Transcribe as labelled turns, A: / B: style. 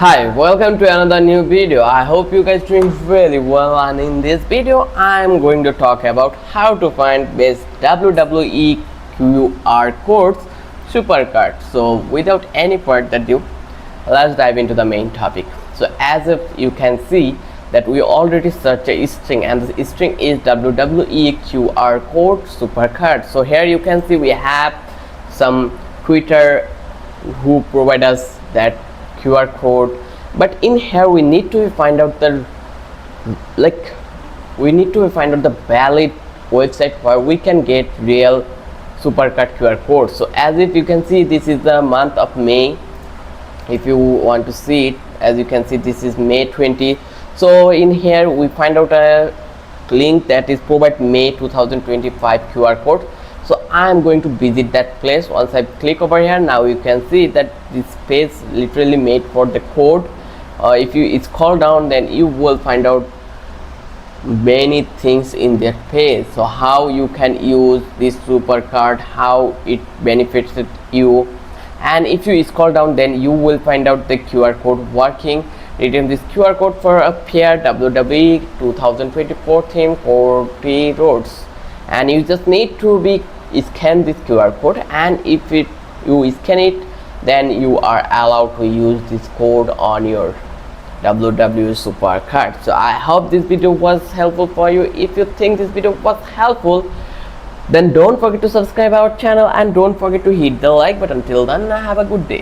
A: Hi, welcome to another new video. I hope you guys doing really well, and in this video I am going to talk about how to find best WWE QR codes Supercard. So without any further ado, let's dive into the main topic. So as if you can see that we already searched a string, and the string is WWE QR code Supercard. So here you can see we have some Twitter who provide us that QR code, but in here we need to find out the valid website where we can get real Supercard QR code. So as if you can see, this is the month of May. If you want to see it, as you can see, this is May 20. So in here we find out a link that is provide May 2025 QR code. So I am going to visit that place. Once I click over here, now you can see that this page literally made for the code. If you scroll down, then you will find out many things in that page. So how you can use this Supercard, how it benefits you, and if you scroll down, then you will find out the QR code working. Redeem this QR code for a pair WWE 2024 theme 40 roads, and you just need to scan this QR code, and if you scan it, then you are allowed to use this code on your WWE Supercard. So I hope this video was helpful for you. If you think this video was helpful, then don't forget to subscribe our channel and don't forget to hit the like button. Till then, have a good day.